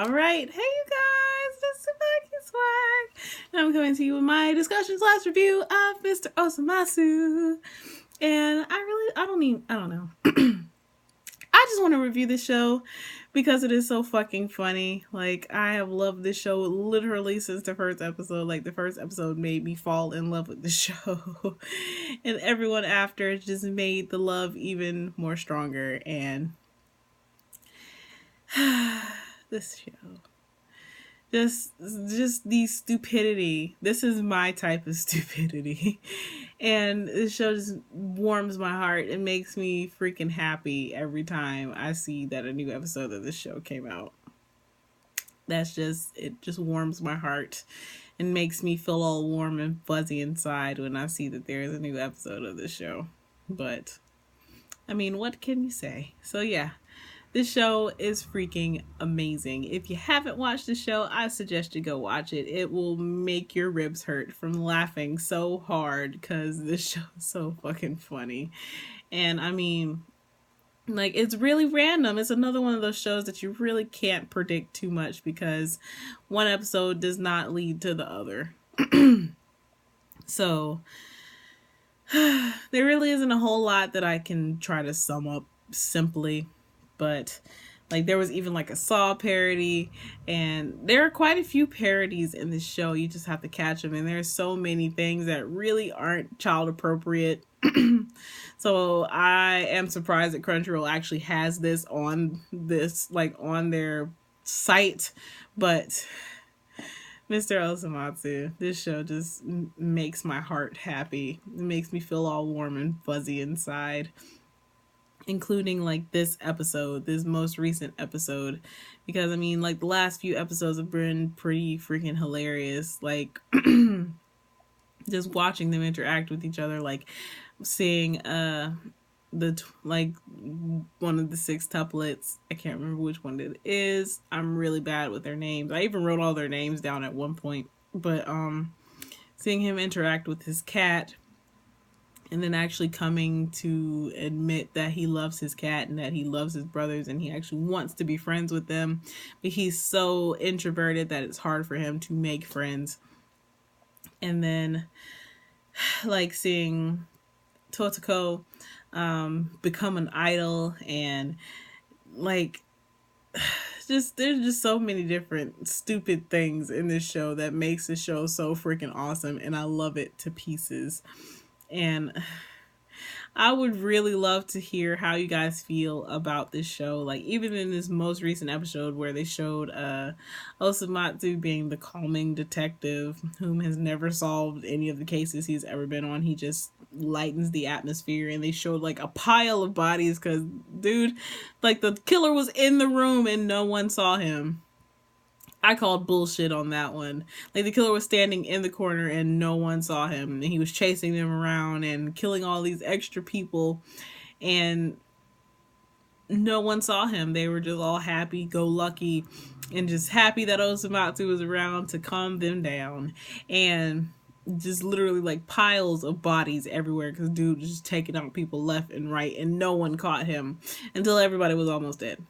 Alright, hey you guys, it's TsubakiSwagg, and I'm coming to you with my discussion / review of Mr. Osomatsu. And I don't know. I just want to review this show because it is so fucking funny. Like, I have loved this show literally since the first episode. Like, the first episode made me fall in love with the show. And everyone after just made the love even more stronger. And this show. Just the stupidity. This is my type of stupidity. And this show just warms my heart. It makes me freaking happy every time I see that a new episode of this show came out. It just warms my heart and makes me feel all warm and fuzzy inside when I see that there is a new episode of this show. But, I mean, what can you say? So yeah. This show is freaking amazing. If you haven't watched the show, I suggest you go watch it. It will make your ribs hurt from laughing so hard because this show is so fucking funny. And I mean, like, it's really random. It's another one of those shows that you really can't predict too much because one episode does not lead to the other. So, there really isn't a whole lot that I can try to sum up simply. But, like, there was even, like, a Saw parody, and there are quite a few parodies in this show. You just have to catch them, and there's so many things that really aren't child appropriate. So I am surprised that Crunchyroll actually has this on their site. But Mr. Osomatsu, this show just makes my heart happy. It makes me feel all warm and fuzzy inside. Including, like, this most recent episode, because I mean, like, the last few episodes have been pretty freaking hilarious. Like, just watching them interact with each other, like seeing one of the six tuplets. I can't remember which one it is. I'm really bad with their names. I even wrote all their names down at one point. But seeing him interact with his cat, and then actually coming to admit that he loves his cat and that he loves his brothers and he actually wants to be friends with them. But he's so introverted that it's hard for him to make friends. And then, like, seeing Totoko become an idol, and, like, there's just so many different stupid things in this show that makes the show so freaking awesome, and I love it to pieces. And I would really love to hear how you guys feel about this show. Like, even in this most recent episode where they showed Osomatsu being the calming detective whom has never solved any of the cases he's ever been on. He just lightens the atmosphere, and they showed, like, a pile of bodies because, dude, like, the killer was in the room and no one saw him. I called bullshit on that one. Like, the killer was standing in the corner and no one saw him. And he was chasing them around and killing all these extra people. And no one saw him. They were just all happy-go-lucky and just happy that Osomatsu was around to calm them down. And just literally, like, piles of bodies everywhere because dude was just taking out people left and right. And no one caught him until everybody was almost dead.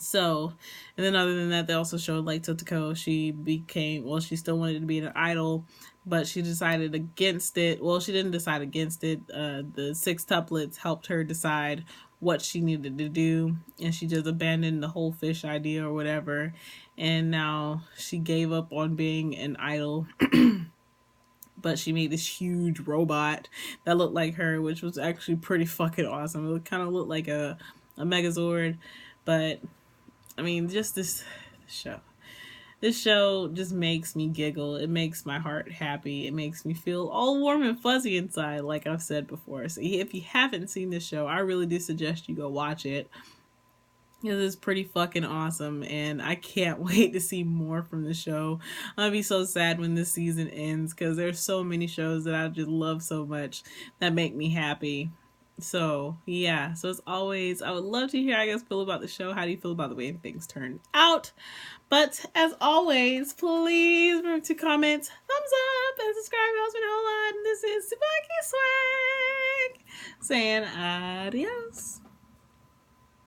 So, and then other than that, they also showed, like, Totoko, she still wanted to be an idol, but she decided against it. Well, she didn't decide against it. The six tuplets helped her decide what she needed to do, and she just abandoned the whole fish idea or whatever, and now she gave up on being an idol. But she made this huge robot that looked like her, which was actually pretty fucking awesome. It kind of looked like a Megazord, but I mean, just this show. This show just makes me giggle. It makes my heart happy. It makes me feel all warm and fuzzy inside, like I've said before. So if you haven't seen this show, I really do suggest you go watch it. It is pretty fucking awesome, and I can't wait to see more from the show. I'll be so sad when this season ends because there's so many shows that I just love so much that make me happy. So, yeah. So, as always, I would love to hear how you guys feel about the show. How do you feel about the way things turned out? But, as always, please remember to comment, thumbs up, and subscribe. It helps me a whole lot. And this is TsubakiSwagg saying adios.